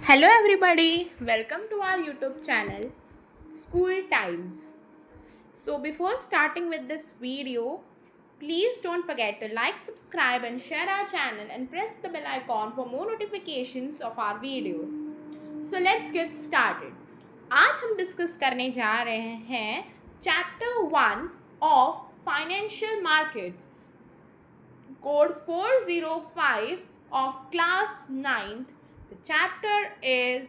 Hello everybody, welcome to our YouTube channel School Times. So before starting with this video, please don't forget to like, subscribe and share our channel and press the bell icon for more notifications of our videos. So let's get started. आज हम discuss करने जा रहे हैं chapter 1 of financial markets, code 405 of class 9th. The chapter is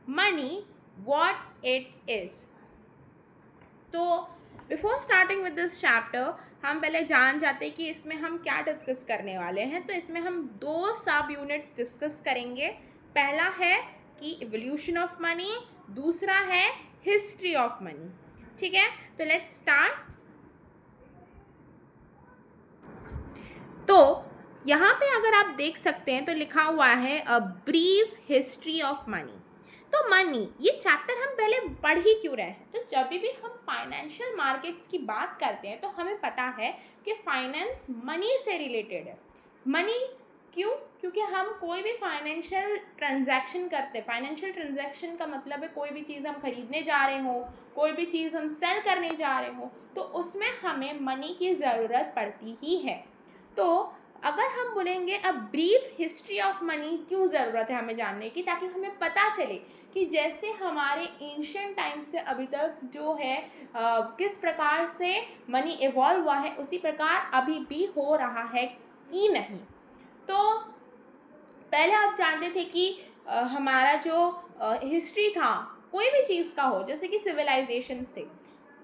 money, what it is. तो before starting with this chapter हम पहले जान जाते हैं कि इसमें हम क्या डिस्कस करने वाले हैं. तो इसमें हम दो सब यूनिट्स डिस्कस करेंगे. पहला है कि इवोल्यूशन ऑफ मनी, दूसरा है हिस्ट्री ऑफ मनी. ठीक है, तो लेट्स स्टार्ट. तो यहाँ पे अगर आप देख सकते हैं तो लिखा हुआ है अ ब्रीफ हिस्ट्री ऑफ मनी. तो मनी, ये चैप्टर हम पहले पढ़ ही क्यों रहे हैं? तो जब भी हम फाइनेंशियल मार्केट्स की बात करते हैं तो हमें पता है कि फाइनेंस मनी से रिलेटेड है. मनी क्यों? क्योंकि हम कोई भी फाइनेंशियल ट्रांजैक्शन करते हैं. फाइनेंशियल ट्रांजैक्शन का मतलब है कोई भी चीज़ हम खरीदने जा रहे हो, कोई भी चीज़ हम सेल करने जा रहे हो, तो उसमें हमें मनी की ज़रूरत पड़ती ही है. तो अगर हम बोलेंगे अ ब्रीफ हिस्ट्री ऑफ मनी, क्यों ज़रूरत है हमें जानने की? ताकि हमें पता चले कि जैसे हमारे एंशिएंट टाइम से अभी तक जो है किस प्रकार से मनी इवॉल्व हुआ है, उसी प्रकार अभी भी हो रहा है कि नहीं. तो पहले आप जानते थे कि हमारा जो हिस्ट्री था, कोई भी चीज़ का हो, जैसे कि सिविलाइजेशंस थे.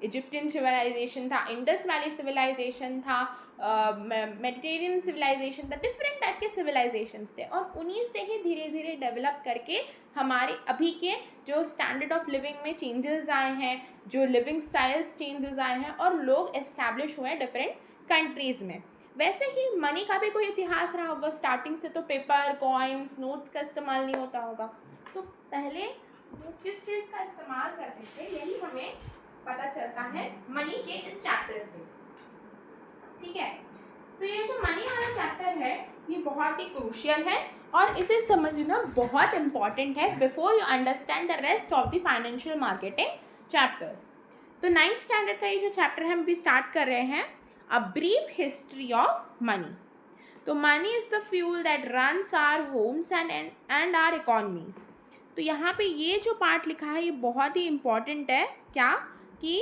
इजिप्टियन सिविलाइजेशन था, इंडस वैली सिविलाइजेशन था, मेडिटेरियन सिविलाइजेशन था, डिफरेंट टाइप के सिविलाइजेशंस थे. और उन्हीं से ही धीरे धीरे डेवलप करके हमारे अभी के जो स्टैंडर्ड ऑफ लिविंग में चेंजेस आए हैं, जो लिविंग स्टाइल्स चेंजेस आए हैं और लोग एस्टैब्लिश हुए हैं डिफरेंट कंट्रीज़ में. वैसे ही मनी का भी कोई इतिहास रहा होगा. स्टार्टिंग से तो पेपर, कॉइन्स, नोट्स का इस्तेमाल नहीं होता होगा. तो पहले वो किस चीज़ का इस्तेमाल करते थे, यही हमें पता चलता है मनी के इस चैप्टर से. ठीक है, तो ये जो मनी वाला चैप्टर है ये बहुत ही क्रूशियल है और इसे समझना बहुत इम्पॉर्टेंट है before you understand the rest of the financial marketing chapters. तो 9th स्टैंडर्ड का ये जो चैप्टर है हम भी स्टार्ट कर रहे हैं, a brief history of money. तो money is the fuel that runs our homes and our economies. तो यहाँ पे ये जो पार्ट लिखा है ये बहुत ही इम्पॉर्टेंट है. क्या कि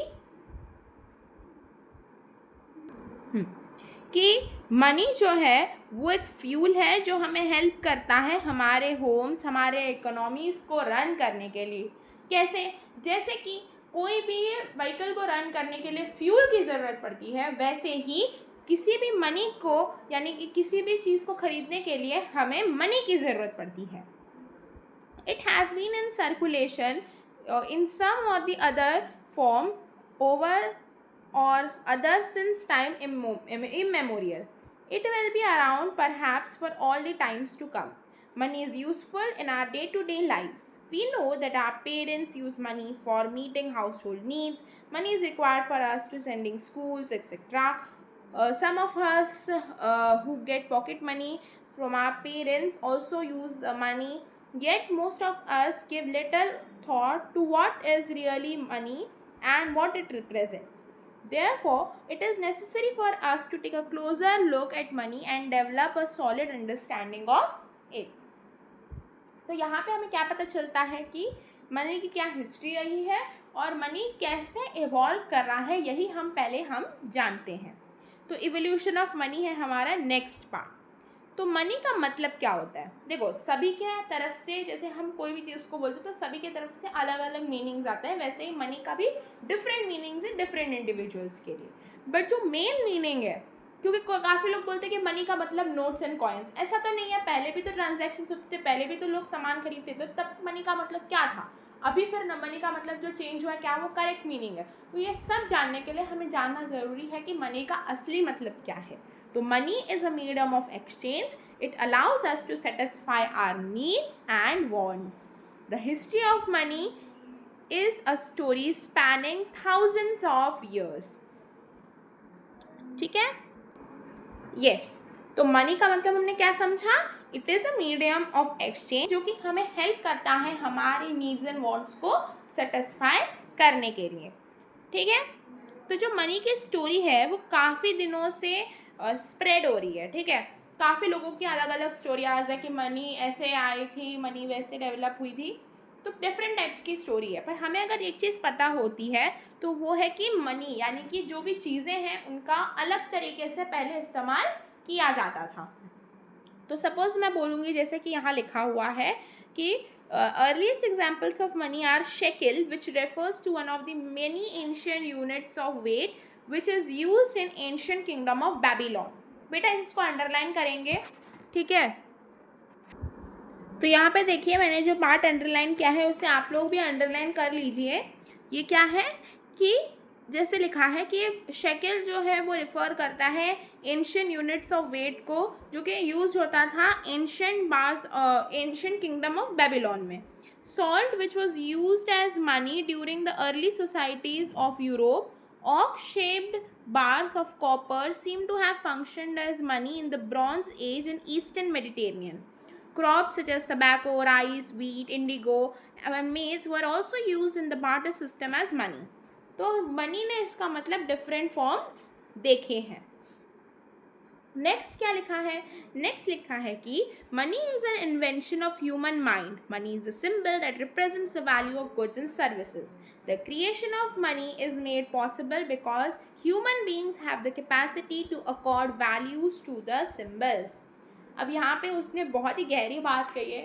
मनी जो है वो एक फ्यूल है जो हमें हेल्प करता है हमारे होम्स, हमारे इकोनॉमीज़ को रन करने के लिए. कैसे? जैसे कि कोई भी व्हीकल को रन करने के लिए फ्यूल की ज़रूरत पड़ती है, वैसे ही किसी भी मनी को, यानी कि किसी भी चीज़ को ख़रीदने के लिए हमें मनी की ज़रूरत पड़ती है. It has been in circulation in some or the other form over or other since time immemorial. It will be around perhaps for all the times to come. Money is useful in our day-to-day lives. We know that our parents use money for meeting household needs. Money is required for us to sending schools, etc. Some of us who get pocket money from our parents also use money. Yet most of us give little thought to what is really money and what it represents. Therefore, it is necessary for us to take a closer look at money and develop a solid understanding of it. तो यहाँ पे हमें क्या पता चलता है कि money की क्या हिस्ट्री रही है और मनी कैसे इवॉल्व कर रहा है, यही हम जानते हैं. तो इवोल्यूशन ऑफ मनी है हमारा नेक्स्ट पार्ट. तो मनी का मतलब क्या होता है? देखो, सभी के तरफ से, जैसे हम कोई भी चीज़ को बोलते हैं तो सभी के तरफ से अलग अलग मीनिंग्स आते हैं, वैसे ही मनी का भी डिफरेंट मीनिंग्स है डिफरेंट इंडिविजुअल्स के लिए. बट जो मेन मीनिंग है, क्योंकि काफ़ी लोग बोलते हैं कि मनी का मतलब नोट्स एंड कॉइन्स, ऐसा तो नहीं है. पहले भी तो ट्रांजैक्शंस होते थे, पहले भी तो लोग सामान खरीदते थे, तब मनी का मतलब क्या था. अभी फिर मनी का मतलब जो चेंज हुआ है, क्या वो करेक्ट मीनिंग है? तो ये सब जानने के लिए हमें जानना ज़रूरी है कि मनी का असली मतलब क्या है. तो money is a medium of exchange. It allows us to satisfy our needs and wants. The history of money is a story spanning thousands of years. ठीक है? Yes. तो मनी का मतलब हमने क्या समझा? It is a medium of exchange जो कि हमें हेल्प करता है हमारी नीड्स एंड वांट्स को सेटिस्फाई करने के लिए। ठीक है, तो जो मनी की स्टोरी है वो काफ़ी दिनों से स्प्रेड हो रही है। ठीक है, काफ़ी लोगों की अलग अलग स्टोरीज है कि मनी ऐसे आई थी, मनी वैसे डेवलप हुई थी, तो डिफरेंट टाइप्स की स्टोरी है। पर हमें अगर एक चीज़ पता होती है तो वो है कि मनी यानी कि जो भी चीज़ें हैं उनका अलग तरीके से पहले इस्तेमाल किया जाता था। तो सपोज मैं बोलूँगी जैसे कि यहाँ लिखा हुआ है कि earliest examples of money are shekel, which refers to one of the many ancient units of weight which is used in ancient kingdom of Babylon। बेटा इसको अंडरलाइन करेंगे। ठीक है, तो यहाँ पे देखिए मैंने जो पार्ट अंडरलाइन किया है उसे आप लोग भी अंडरलाइन कर लीजिए। ये क्या है कि जैसे लिखा है कि शेकेल जो है वो रिफ़र करता है एंशियंट यूनिट्स ऑफ वेट को, जो कि यूज होता था एंशियंट किंगडम ऑफ बेबीलोन में। Salt which was use as money during the early societies of Europe, oak shaped bars of copper seem to have functioned as money in the Bronze Age in Eastern Mediterranean. Crops such as tobacco, rice, wheat, indigo and maize were also used in the barter system as money. तो money ने इसका मतलब different forms देखे हैं। Next क्या लिखा है? Next लिखा है कि money is an invention of human mind. Money is a symbol that represents the value of goods and services. The creation of money is made possible because human beings have the capacity to accord values to the symbols. अब यहाँ पे उसने बहुत ही गहरी बात कही है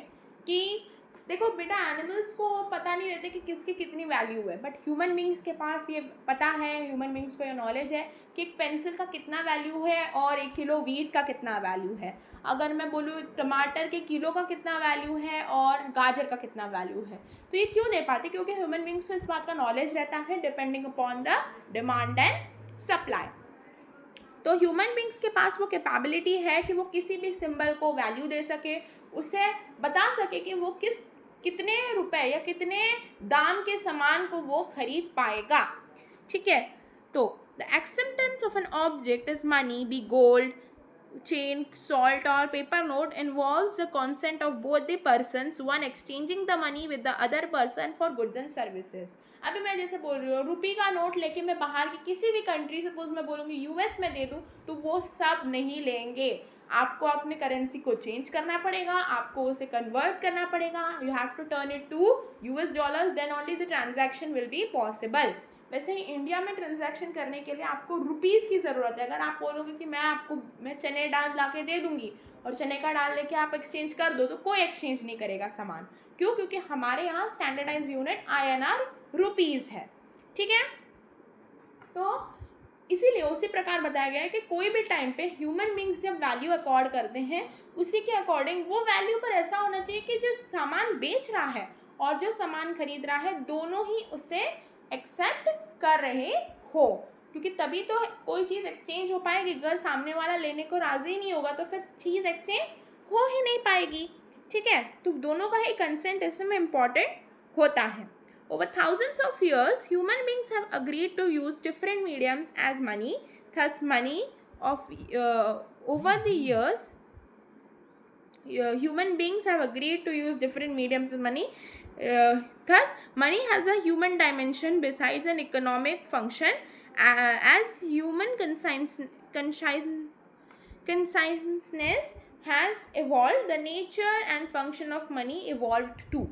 कि देखो बेटा, एनिमल्स को पता नहीं रहते कि किसकी कितनी वैल्यू है, बट ह्यूमन बींग्स के पास ये पता है, ह्यूमन बींग्स को ये नॉलेज है कि एक पेंसिल का कितना वैल्यू है और 1 किलो वीट का कितना वैल्यू है। अगर मैं बोलूँ टमाटर के किलो का कितना वैल्यू है और गाजर का कितना वैल्यू है, तो ये क्यों दे पाते? क्योंकि ह्यूमन बींग्स को इस बात का नॉलेज रहता है depending upon the demand and supply. तो ह्यूमन बींग्स के पास वो कैपेबिलिटी है कि वो किसी भी सिंबल को वैल्यू दे सके, उसे बता सके कि वो कितने रुपए या कितने दाम के सामान को वो खरीद पाएगा। ठीक है, तो the acceptance of an object is money, be gold chain, salt और paper note, involves the consent of both the persons, one exchanging the money with the other person for goods and services. अभी मैं जैसे बोल रही हूँ, रुपये का note लेके मैं बाहर की किसी भी कंट्री, सपोज मैं बोलूँगी यूएस में दे दूँ, तो वो सब नहीं लेंगे। आपको अपने करेंसी को चेंज करना पड़ेगा, आपको उसे कन्वर्ट करना पड़ेगा, you have to turn it to US dollars, then only the transaction will be possible. वैसे ही इंडिया में ट्रांजैक्शन करने के लिए आपको रुपीज़ की ज़रूरत है। अगर आप बोलोगे कि मैं चने दाल ला के दे दूँगी और चने का दाल लेके आप एक्सचेंज कर दो, तो कोई एक्सचेंज नहीं करेगा सामान। क्यों? क्योंकि हमारे यहाँ स्टैंडर्डाइज यूनिट INR रुपीज़ है। ठीक है, तो इसीलिए उसी प्रकार बताया गया है कि कोई भी टाइम पे ह्यूमन बींग्स जब वैल्यू अकॉर्ड करते हैं, उसी के अकॉर्डिंग वो वैल्यू पर ऐसा होना चाहिए कि जो सामान बेच रहा है और जो सामान खरीद रहा है दोनों ही उसे एक्सेप्ट कर रहे हो, क्योंकि तभी तो कोई चीज़ एक्सचेंज हो पाएगी। अगर सामने वाला लेने को राज़ी नहीं होगा तो फिर चीज़ एक्सचेंज हो ही नहीं पाएगी। ठीक है, तो दोनों का ही कंसेंट इसमें इम्पॉर्टेंट होता है। Over thousands of years, human beings have agreed to use different mediums as money. Thus, money over the years, human beings have agreed to use different mediums as money. Thus, money has a human dimension besides an economic function. As human consciousness has evolved, the nature and function of money evolved too.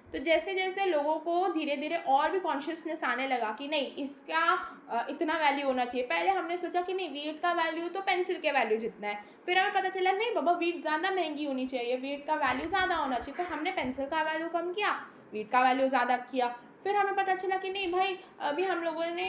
तो जैसे जैसे लोगों को धीरे धीरे और भी consciousness आने लगा कि नहीं, इसका इतना वैल्यू होना चाहिए। पहले हमने सोचा कि नहीं, वीट का वैल्यू तो पेंसिल के वैल्यू जितना है। फिर हमें पता चला नहीं बाबा, वीट ज़्यादा महंगी होनी चाहिए, वीट का वैल्यू ज़्यादा होना चाहिए। तो हमने पेंसिल का वैल्यू कम किया, वीट का वैल्यू ज़्यादा किया। फिर हमें पता चला कि नहीं भाई, अभी हम लोगों ने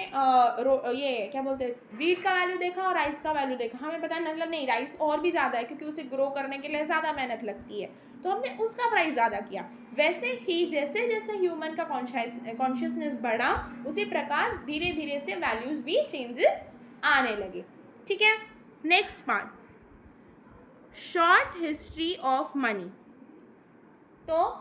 ये क्या बोलते हैं, वीट का वैल्यू देखा और राइस का वैल्यू देखा। हमें पता मतलब नहीं, राइस और भी ज़्यादा है क्योंकि उसे ग्रो करने के लिए ज़्यादा मेहनत लगती है, तो हमने उसका प्राइस ज़्यादा किया। वैसे ही जैसे जैसे ह्यूमन का कॉन्शियसनेस बढ़ा, उसी प्रकार धीरे धीरे से वैल्यूज़ भी चेंजेस आने लगे। ठीक है, next part, short history of money. तो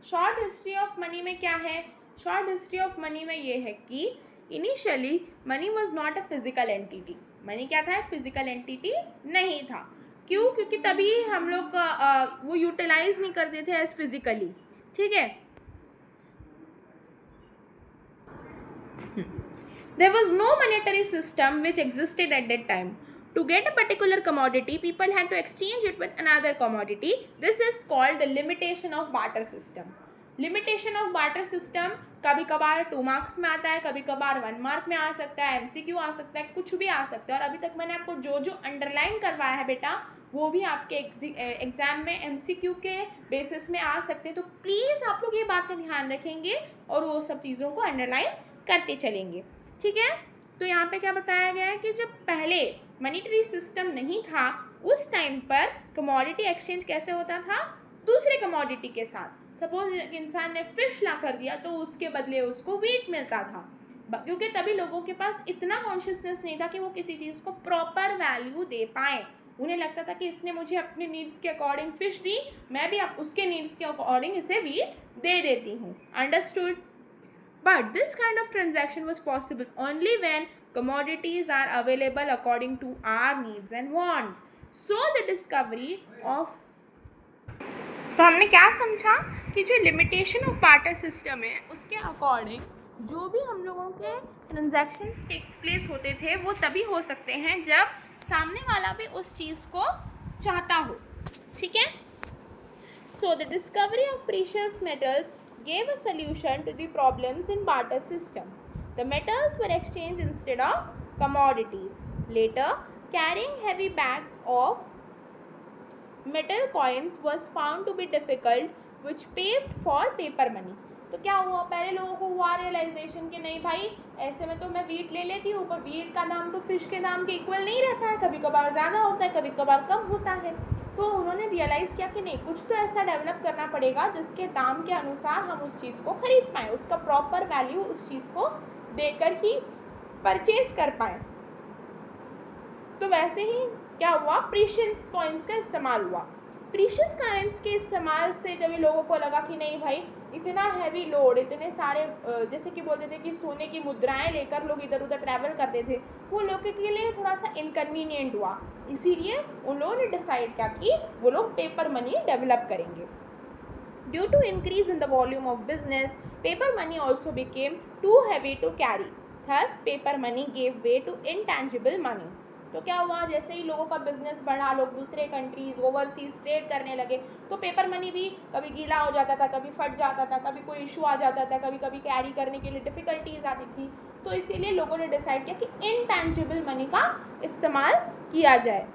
शॉर्ट हिस्ट्री ऑफ मनी में क्या है? शॉर्ट हिस्ट्री ऑफ मनी में ये है कि initially money was not a physical entity. Money क्या था? एक फिजिकल एंटिटी नहीं था। क्यों? क्योंकि तभी हम लोग वो यूटिलाइज नहीं करते थे एज फिजिकली, ठीक है। There was no monetary system which existed at that time. To get a particular commodity, people had to exchange it with another commodity. This is called the limitation of barter system. Limitation of barter system कभी कभार 2 marks में आता है, कभी कभार 1 mark में आ सकता है, MCQ आ सकता है, कुछ भी आ सकता है। और अभी तक मैंने आपको जो जो अंडरलाइन करवाया है बेटा, वो भी आपके एग्जाम में MCQ के बेसिस में आ सकते हैं। तो प्लीज़ आप लोग ये बात का ध्यान रखेंगे और वो सब चीज़ों को अंडरलाइन करते चलेंगे, ठीक है। तो यहाँ पे क्या बताया गया है कि जब पहले मनीटरी सिस्टम नहीं था, उस टाइम पर कमोडिटी एक्सचेंज कैसे होता था? दूसरे कमोडिटी के साथ। सपोज इंसान ने फिश ला कर दिया तो उसके बदले उसको वीट मिलता था, क्योंकि तभी लोगों के पास इतना कॉन्शियसनेस नहीं था कि वो किसी चीज़ को प्रॉपर वैल्यू दे पाए। उन्हें लगता था कि इसने मुझे अपने नीड्स के अकॉर्डिंग फिश दी, मैं भी अब उसके नीड्स के अकॉर्डिंग इसे वीट दे देती हूँ। Understood? But this kind of transaction was possible only when commodities are available according to our needs and wants. So the discovery of तो हमने क्या समझा कि जो लिमिटेशन ऑफ बार्टर सिस्टम है उसके अकॉर्डिंग जो भी हम लोगों के ट्रांजैक्शंस टेक्स प्लेस होते थे वो तभी हो सकते हैं जब सामने वाला भी उस चीज़ को चाहता हो, ठीक है। So the discovery of precious metals gave a solution to the problems in barter system. The metals were exchanged instead of commodities. Later, carrying heavy bags of metal coins was found to be difficult, which paved for paper money. तो क्या हुआ? पहले लोगों को हुआ realisation कि नहीं भाई, ऐसे में तो मैं वीट ले लेती हूँ, पर वीट का दाम तो फिश के दाम के इक्वल नहीं रहता है, कभी कभार ज़्यादा होता है, कभी कभार कम होता है। तो उन्होंने रियलाइज़ किया कि नहीं, कुछ तो ऐसा डेवलप करना पड़ेगा जिसके दाम के अनुसार हम उस चीज़ को खरीद पाएँ, उसका प्रॉपर वैल्यू उस चीज़ को देकर ही परचेज कर पाएँ। तो वैसे ही क्या हुआ? प्रीशियस कॉइन्स का इस्तेमाल हुआ। प्रीशियस कॉइन्स के इस्तेमाल से जब ये लोगों को लगा कि नहीं भाई, इतना हैवी लोड, इतने सारे जैसे कि बोलते थे कि सोने की मुद्राएं लेकर लोग इधर उधर ट्रैवल करते थे, वो लोग के लिए थोड़ा सा इनकन्वीनियंट हुआ। इसीलिए उन लोगों ने डिसाइड किया कि वो लोग पेपर मनी डेवलप करेंगे। Due to increase in the volume of business, paper money also became too heavy to carry. Thus paper money gave way to intangible money. तो क्या हुआ? जैसे ही लोगों का बिजनेस बढ़ा, लोग दूसरे कंट्रीज़ ओवरसीज ट्रेड करने लगे, तो पेपर मनी भी कभी गीला हो जाता था, कभी फट जाता था, कभी कोई इशू आ जाता था, कभी कभी कैरी करने के लिए डिफ़िकल्टीज आती थी। तो इसीलिए लोगों ने डिसाइड किया कि इनटैंजिबल मनी का इस्तेमाल किया जाए।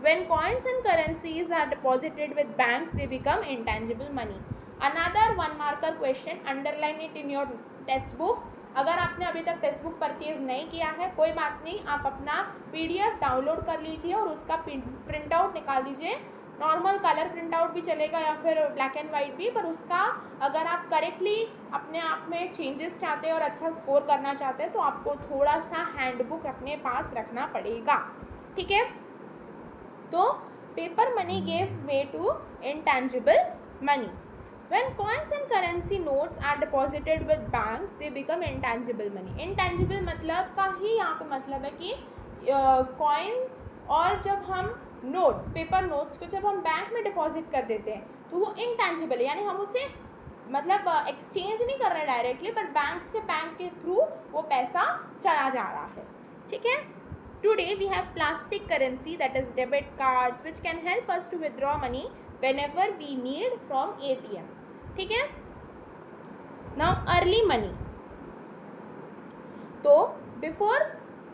When coins and currencies are deposited with banks, they become intangible money. Another one marker question, underline it in your text book. अगर आपने अभी तक टेक्स्ट बुक परचेज़ नहीं किया है, कोई बात नहीं, आप अपना PDF डाउनलोड कर लीजिए और उसका प्रिंट आउट निकाल दीजिए। नॉर्मल कलर प्रिंट आउट भी चलेगा या फिर ब्लैक एंड वाइट भी, पर उसका अगर आप करेक्टली अपने आप में चेंजेस चाहते हैं और अच्छा स्कोर करना चाहते हैं तो आपको थोड़ा सा हैंडबुक अपने पास रखना पड़ेगा, ठीक है। तो paper money gave way to intangible money. When coins and currency notes are deposited with banks, they become intangible money. Intangible मतलब का ही यहाँ पे मतलब है कि coins और जब हम नोट्स, पेपर नोट्स को जब हम बैंक में डिपॉजिट कर देते हैं तो वो intangible है, यानी हम उसे मतलब एक्सचेंज नहीं कर रहे डायरेक्टली, पर बैंक से बैंक के थ्रू वो पैसा चला जा रहा है, ठीक है। Today we have plastic currency, that is debit cards, which can help us to withdraw money whenever we need from ATM. ठीक है। Now early money. तो before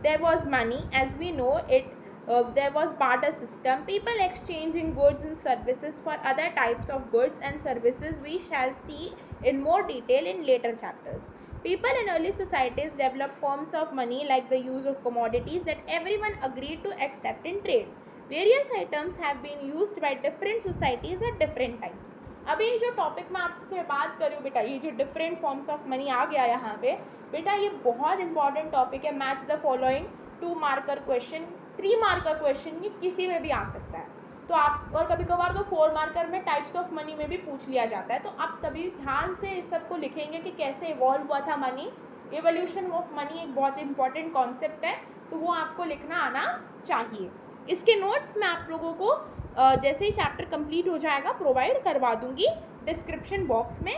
there was money, as we know it, there was barter system, people exchanging goods and services for other types of goods and services we shall see in more detail in later chapters. People in early societies developed forms of money like the use of commodities that everyone agreed to accept in trade. Various items have been used by different societies at different times. अभी जो topic मैं आपसे बात कर रही हूँ बेटा, ये जो डिफरेंट फॉर्म्स ऑफ मनी आ गया यहाँ पे बेटा, ये बहुत इंपॉर्टेंट टॉपिक है। Match the following, 2 marker question, 3 marker question, ये किसी में भी आ सकता है। तो आप, और कभी कभार तो 4 मार्कर में टाइप्स ऑफ मनी में भी पूछ लिया जाता है। तो आप तभी ध्यान से इस सब को लिखेंगे कि कैसे इवॉल्व हुआ था मनी। एवोल्यूशन ऑफ मनी एक बहुत इंपॉर्टेंट कॉन्सेप्ट है, तो वो आपको लिखना आना चाहिए। इसके नोट्स मैं आप लोगों को जैसे ही चैप्टर कंप्लीट हो जाएगा प्रोवाइड करवा दूंगी डिस्क्रिप्शन बॉक्स में।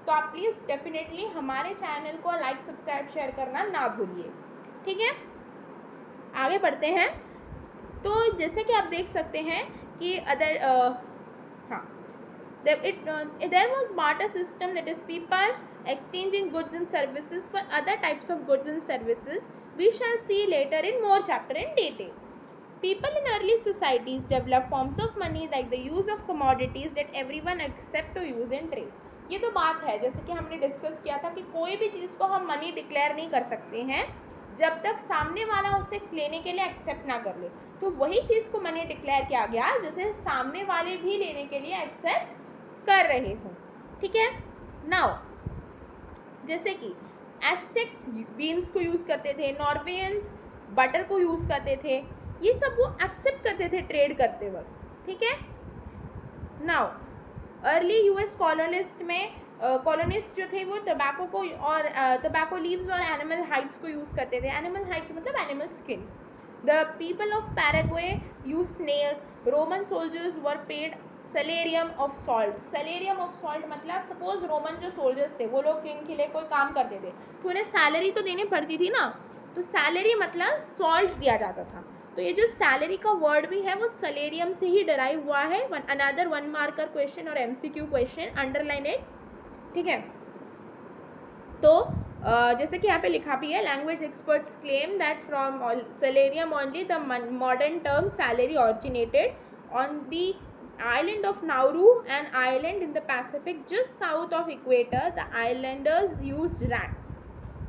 तो आप प्लीज़ डेफिनेटली हमारे चैनल को लाइक सब्सक्राइब शेयर करना ना भूलिए। ठीक है, आगे बढ़ते हैं। तो जैसे कि आप देख सकते हैं कि अदर हाँ there was barter system, that is people exchanging goods and services for other types of goods and services. We shall see later in more chapter in detail. People in early societies developed forms of money like the use of commodities that everyone accept to use in trade. ये तो बात है, जैसे कि हमने discuss किया था कि कोई भी चीज़ को हम मनी डिक्लेयर नहीं कर सकते हैं जब तक सामने वाला उसे लेने के लिए एक्सेप्ट ना कर ले। तो वही चीज़ को मनी डिक्लेयर किया गया जैसे सामने वाले भी लेने के लिए एक्सेप्ट कर रहे हो। ठीक है, नाउ जैसे कि एस्टेक्स बीन्स को यूज़ करते थे, नॉर्वेयंस बटर को यूज़ करते थे, ये सब वो एक्सेप्ट करते थे ट्रेड करते वक्त। ठीक है, नाउ अर्ली यूएस कॉलोनिस्ट में कॉलोनिस्ट जो थे वो टबैको को और टबैको लीव्स और एनिमल हाइड्स को यूज़ करते थे। एनिमल हाइड्स मतलब animal skin. The people of Paraguay use snails. Roman soldiers were paid salarium of salt. Salarium of salt मतलब सपोज रोमन जो सोल्जर्स थे वो लोग किंग के लिए कोई काम करते थे तो उन्हें सैलरी तो देनी पड़ती थी ना, तो सैलरी मतलब सॉल्ट दिया जाता था। तो ये जो सैलरी का वर्ड भी है वो सलेरियम से ही डराइव हुआ है। अनदर 1 मार्कर क्वेश्चन और एमसीक्यू क्वेश्चन, अंडरलाइन इट। ठीक है, तो जैसे कि यहाँ पे लिखा भी है, language experts claim that from salarium only the modern term salary originated on the island of Nauru, an island in the Pacific just south of equator. The islanders used rats.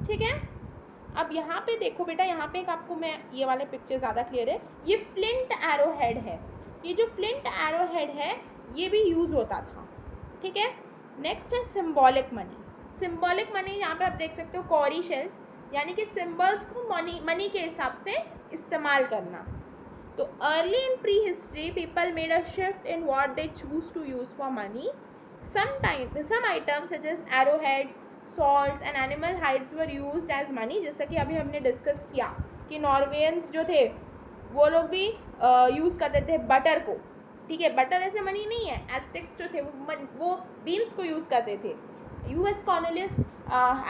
ठीक है, अब यहाँ पे देखो बेटा, यहाँ पे एक आपको मैं ये वाले पिक्चर ज़्यादा क्लियर है। ये फ्लिंट एरो हेड है, ये जो फ्लिंट एरो हेड है ये भी यूज़ होता था। ठीक है, नेक्स्ट है सिम्बॉलिक मनी। सिम्बॉलिक मनी यहाँ पे आप देख सकते हो कॉरी शेल्स, यानी कि सिम्बल्स को मनी के हिसाब से इस्तेमाल करना। तो early in prehistory people made a shift in what they choose to use for money. Some items such as arrowheads, salts and animal hides were used as money. जैसा कि अभी हमने डिस्कस किया कि नॉर्वेयंस जो थे वो लोग भी यूज़ करते थे बटर को। ठीक है, बटर ऐसे मनी नहीं है। एस्टेक्स जो थे वो बीन्स को यूज़ करते थे। यूएस कॉलोनिस्ट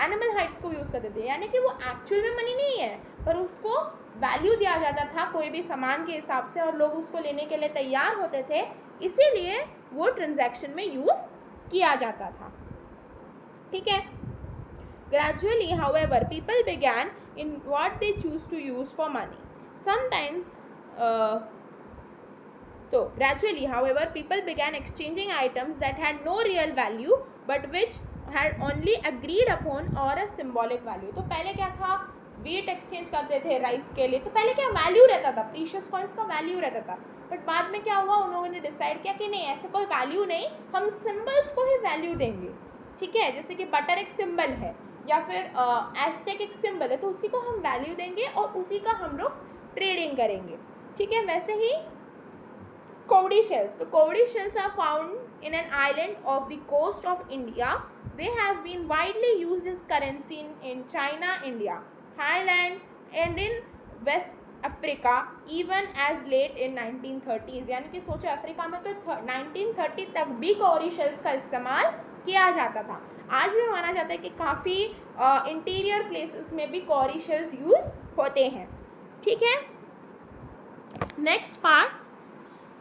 एनिमल हाइड्स को यूज़ करते थे, यानी कि वो एक्चुअल में मनी नहीं है पर उसको वैल्यू दिया जाता था कोई भी सामान के हिसाब से और लोग उसको लेने के लिए तैयार होते थे, इसीलिए वो ट्रांजैक्शन में यूज़ किया जाता था। ठीक है, gradually however people began in what they choose to use for money. Sometimes तो gradually however people began exchanging items that had no real value but which had only agreed upon or a symbolic value। तो पहले क्या था, wait exchange करते थे rice के लिए, तो पहले क्या वैल्यू रहता था, प्रीशियस कॉइन्स का वैल्यू रहता था। बट बाद में क्या हुआ, उन्होंने ने डिसाइड किया कि नहीं ऐसे कोई वैल्यू नहीं, हम सिम्बल्स को ही वैल्यू देंगे। ठीक है, जैसे कि बटर एक सिंबल है या फिर एस्टेक एक सिंबल है, तो उसी को हम वैल्यू देंगे और उसी का हम लोग ट्रेडिंग करेंगे। ठीक है, वैसे ही cowrie shells. So cowrie shells are found in an island of the coast of India. They have been widely used as currency in China, India, Thailand and in West Africa even as late in 1930s। यानी कि सोचो Africa में तो 1930 तक भी cowrie shells का इस्तेमाल किया जाता था। आज भी माना जाता है कि काफ़ी इंटीरियर प्लेसेस में भी cowrie shells यूज़ होते हैं। ठीक है, next part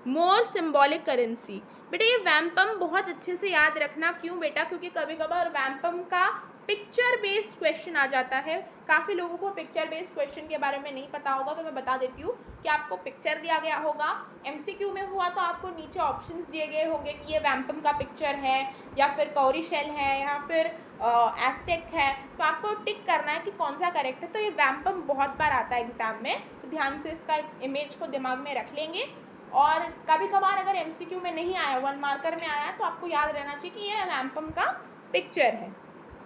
more symbolic currency. बेटा ये वैम्पम बहुत अच्छे से याद रखना। क्यों बेटा, क्योंकि कभी कभार वैम्पम का पिक्चर बेस्ड क्वेश्चन आ जाता है। काफ़ी लोगों को पिक्चर बेस्ड क्वेश्चन के बारे में नहीं पता होगा, तो मैं बता देती हूँ कि आपको पिक्चर दिया गया होगा, एमसीक्यू में हुआ तो आपको नीचे ऑप्शंस दिए गए होंगे कि ये वैम्पम का पिक्चर है या फिर कौरी शेल है या फिर एस्टेक है, तो आपको टिक करना है कि कौन सा करेक्ट है। तो ये वैम्पम बहुत बार आता है एग्जाम में, तो ध्यान से इसका इमेज को दिमाग में रख लेंगे। और कभी कभार अगर एमसीक्यू में नहीं आया, 1 मार्कर में आया, तो आपको याद रहना चाहिए कि ये वैम्पम का पिक्चर है।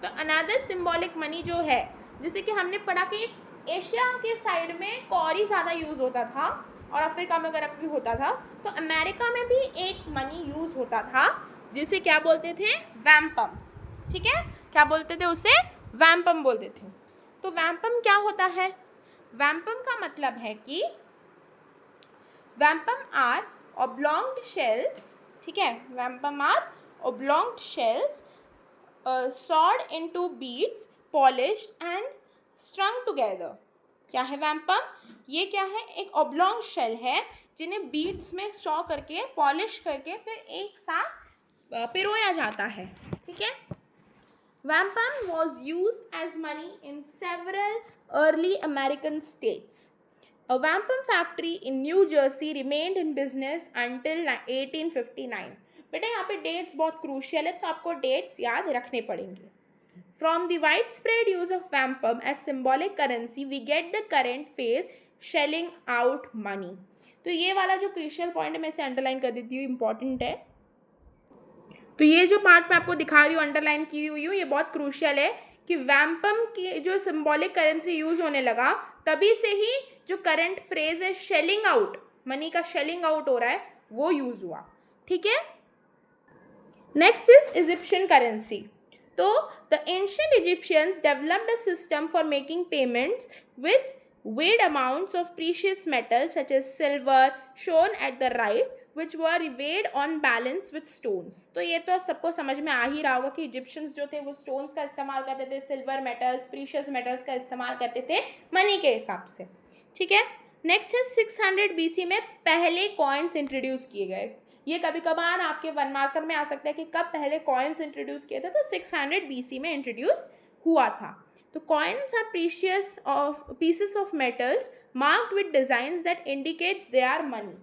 तो अनदर सिंबॉलिक मनी जो है, जैसे कि हमने पढ़ा कि एशिया के साइड में कौरी ज़्यादा यूज़ होता था और अफ्रीका में गर्म भी होता था, तो अमेरिका में भी एक मनी यूज़ होता था जिसे क्या बोलते थे, वैम्पम। ठीक है, क्या बोलते थे उसे, वैम्पम बोलते थे। तो वैम्पम क्या होता है, वैम्पम का मतलब है कि वैम्पम आर oblonged shells, ठीक है, wampum are oblonged shells sawed into beads, polished and strung together. क्या है wampum? ये क्या है? एक oblong shell है जिन्हें बीड्स में सॉ करके पॉलिश करके फिर एक साथ पिरोया जाता है, ठीक है. Wampum was used as money in several early American states. A wampum factory in New Jersey remained in business until 1859. बेटा यहाँ पे डेट्स बहुत क्रूशियल है, तो आपको डेट्स याद रखने पड़ेंगे. From the widespread use of wampum as symbolic currency, we get the current phase shelling out money. तो ये वाला जो क्रूशियल पॉइंट है मैं इसे अंडरलाइन कर देती हूँ, इम्पॉर्टेंट है. तो ये जो पार्ट मैं आपको दिखा रही हूँ अंडरलाइन की हुई हूँ, ये बहुत क्रूशियल है कि वैम्पम की जो सिंबॉलिक करेंसी यूज होने लगा तभी से ही जो करंट फ्रेज है शेलिंग आउट, मनी का शेलिंग आउट हो रहा है, वो यूज हुआ, ठीक है. Next is Egyptian currency. तो the ancient Egyptians developed a system for making payments with weighed amounts of precious metals such as silver shown at the right, which were weighed on balance with stones. तो ये तो सबको समझ में आ ही रहा होगा कि इजिप्शियंस जो थे वो स्टोन्स का इस्तेमाल करते थे, सिल्वर मेटल्स, प्रीशियस मेटल्स का इस्तेमाल करते थे मनी के हिसाब से, ठीक है. नेक्स्ट है 600 BC में पहले कॉइन्स इंट्रोड्यूस किए गए. ये कभी कभार आपके वन मार्कर में आ सकता है कि कब पहले कॉइन्स इंट्रोड्यूस किए थे, तो 600 BC में इंट्रोड्यूस हुआ था. तो coins are precious of pieces of metals marked with designs that indicates they are money.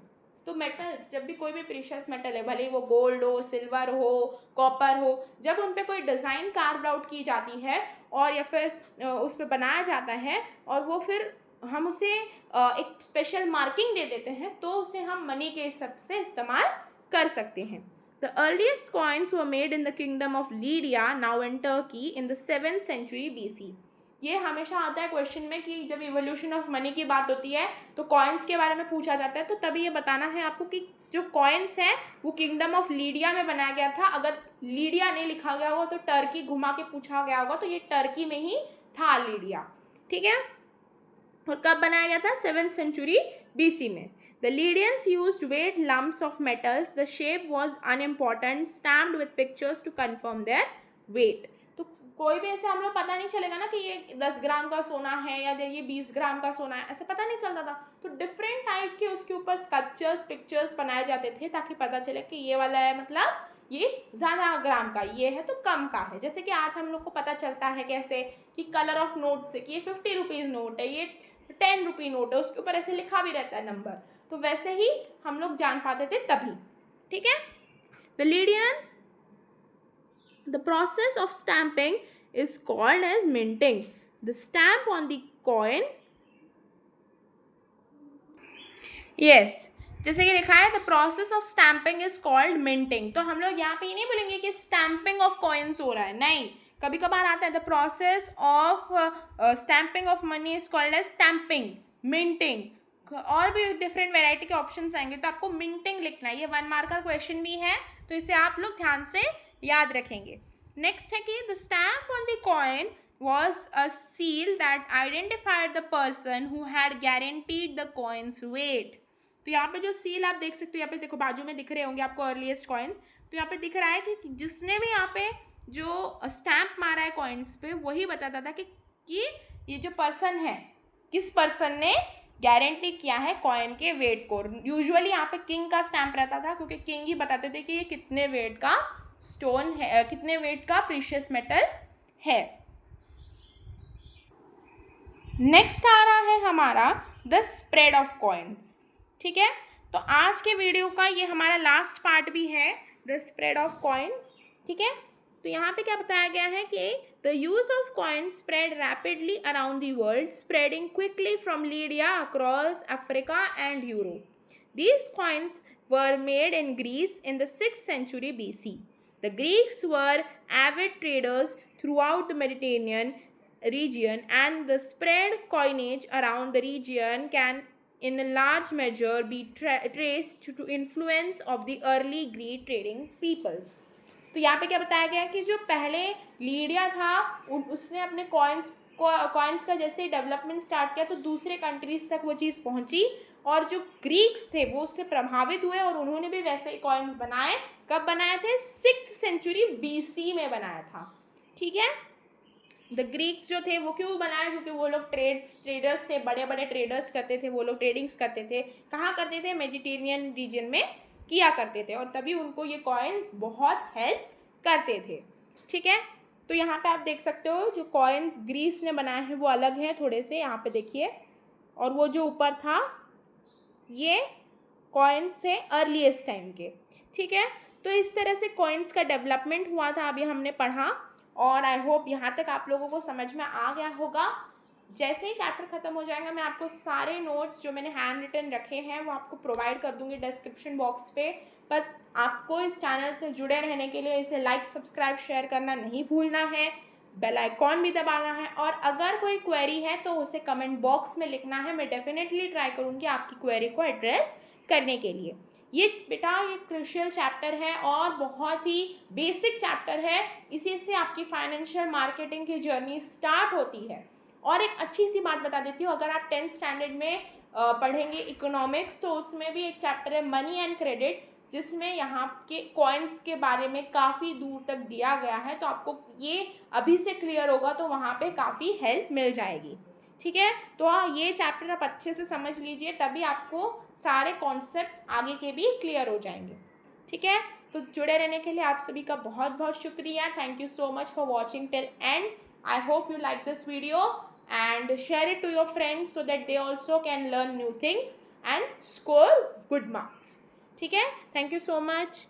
तो मेटल्स, जब भी कोई भी प्रीशियस मेटल है, भले वो गोल्ड हो, सिल्वर हो, कॉपर हो, जब उन पे कोई डिज़ाइन कार्व आउट की जाती है और या फिर उस पर बनाया जाता है और वो फिर हम उसे एक स्पेशल मार्किंग दे देते हैं, तो उसे हम मनी के हिसाब से इस्तेमाल कर सकते हैं. The earliest coins were made in the kingdom of Lydia, now in Turkey, in the 7th century BC. ये हमेशा आता है क्वेश्चन में कि जब इवोल्यूशन ऑफ मनी की बात होती है तो कॉइन्स के बारे में पूछा जाता है, तो तभी ये बताना है आपको कि जो कॉइन्स है वो किंगडम ऑफ लीडिया में बनाया गया था. अगर लीडिया नहीं लिखा गया होगा तो टर्की घुमा के पूछा गया होगा, तो ये टर्की में ही था लीडिया, ठीक है. और कब बनाया गया था? 7th century BC में. The Lydians used weighed lumps of metals. The shape was unimportant, stamped with pictures to confirm their weight. तो कोई भी ऐसे हम लोग पता नहीं चलेगा ना कि ये 10 ग्राम का सोना है या ये 20 ग्राम का सोना है, ऐसे पता नहीं चलता था. तो डिफरेंट टाइप के उसके ऊपर स्कल्पचर्स, पिक्चर्स बनाए जाते थे ताकि पता चले कि ये वाला है मतलब ये ज़्यादा ग्राम का, ये है तो कम का है. जैसे कि आज हम लोग को पता चलता है कैसे कि कलर ऑफ नोट से कि ये 50 रुपीज़ नोट है, ये 10 रुपी नोट है, उसके ऊपर ऐसे लिखा भी रहता है नंबर, तो वैसे ही हम लोग जान पाते थे तभी, ठीक है. The Lydians, the process of stamping is called as minting. The stamp on the coin, yes, जैसे कि लिखा है the process of stamping is called minting. तो हम लोग यहाँ पे नहीं बोलेंगे कि स्टैंपिंग ऑफ कॉइन्स हो रहा है, नहीं, कभी कभार आता है the process of stamping of money is called as stamping, minting, और भी डिफरेंट वेराइटी के ऑप्शंस आएंगे, तो आपको मिंटिंग लिखना है. ये 1 मार्कर क्वेश्चन भी है, तो इसे आप लोग ध्यान से याद रखेंगे. नेक्स्ट है कि the stamp on the coin was a seal that identified the person who had guaranteed the coin's weight. तो यहाँ पे जो सील आप देख सकते हो, यहाँ पे देखो बाजू में दिख रहे होंगे आपको अर्लीस्ट कॉइन्स, तो यहाँ पे दिख रहा है कि जिसने भी यहाँ पे जो स्टैम्प मारा है कॉइन्स पे वही बताता था कि ये जो पर्सन है, किस पर्सन ने गारंटी किया है कॉइन के वेट को. यूजुअली यहाँ पे किंग का स्टैम्प रहता था क्योंकि किंग ही बताते थे कि ये कितने वेट का स्टोन है, कितने वेट का प्रीशियस मेटल है. नेक्स्ट आ रहा है हमारा द स्प्रेड ऑफ कॉइन्स, ठीक है. तो आज के वीडियो का ये हमारा लास्ट पार्ट भी है, द स्प्रेड ऑफ कॉइन्स, ठीक है. तो यहाँ पे क्या बताया गया है कि the use of coins spread rapidly around the world, spreading quickly from Lydia across Africa and Europe. These coins were made in Greece in the 6th century BC. The Greeks were avid traders throughout the Mediterranean region, and the spread coinage around the region can in a large measure be traced to influence of the early Greek trading peoples. तो यहाँ पे क्या बताया गया कि जो पहले Lydia था उसने अपने कॉइन्स का जैसे डेवलपमेंट स्टार्ट किया तो दूसरे कंट्रीज तक वो चीज़ पहुँची और जो ग्रीक्स थे वो उससे प्रभावित हुए और उन्होंने भी वैसे ही कॉइन्स बनाए। कब बनाए थे? 6th सेंचुरी BC में बनाया था। ठीक है, द ग्रीक्स जो थे वो क्यों बनाए? क्योंकि वो लोग ट्रेडर्स थे, बड़े बड़े ट्रेडर्स करते थे, वो लोग ट्रेडिंग्स करते थे। कहाँ करते थे? मेडिटेरियन रीजन में किया करते थे, और तभी उनको ये कॉइन्स बहुत हेल्प करते थे। ठीक है, तो यहाँ पे आप देख सकते हो जो कॉइन्स ग्रीस ने बनाए हैं वो अलग हैं थोड़े से, यहाँ पे देखिए। और वो जो ऊपर था ये कॉइन्स थे अर्लीस्ट टाइम के। ठीक है, तो इस तरह से कॉइन्स का डेवलपमेंट हुआ था, अभी हमने पढ़ा, और आई होप यहाँ तक आप लोगों को समझ में आ गया होगा। जैसे ही चैप्टर खत्म हो जाएगा मैं आपको सारे नोट्स जो मैंने हैंड रिटन रखे हैं वो आपको प्रोवाइड कर दूंगी डिस्क्रिप्शन बॉक्स पे। पर आपको इस चैनल से जुड़े रहने के लिए इसे लाइक, सब्सक्राइब, शेयर करना नहीं भूलना है, बेल आइकॉन भी दबाना है, और अगर कोई क्वेरी है तो उसे कमेंट बॉक्स में लिखना है। मैं डेफिनेटली ट्राई करूँगी आपकी क्वेरी को एड्रेस करने के लिए। ये बेटा ये क्रूशियल चैप्टर है और बहुत ही बेसिक चैप्टर है, इसी से आपकी फाइनेंशियल मार्केटिंग की जर्नी स्टार्ट होती है। और एक अच्छी सी बात बता देती हूँ, अगर आप 10th स्टैंडर्ड में पढ़ेंगे इकोनॉमिक्स तो उसमें भी एक चैप्टर है मनी एंड क्रेडिट, जिसमें यहाँ के कॉइन्स के बारे में काफ़ी दूर तक दिया गया है। तो आपको ये अभी से क्लियर होगा तो वहाँ पे काफ़ी हेल्प मिल जाएगी। ठीक है, तो ये चैप्टर आप अच्छे से समझ लीजिए, तभी आपको सारे कॉन्सेप्ट्स आगे के भी क्लियर हो जाएंगे। ठीक है, तो जुड़े रहने के लिए आप सभी का बहुत बहुत शुक्रिया। Thank you so much for watching till and. I hope you like this video and share it to your friends so that they also can learn new things and score good marks. ठीक है, thank you so much.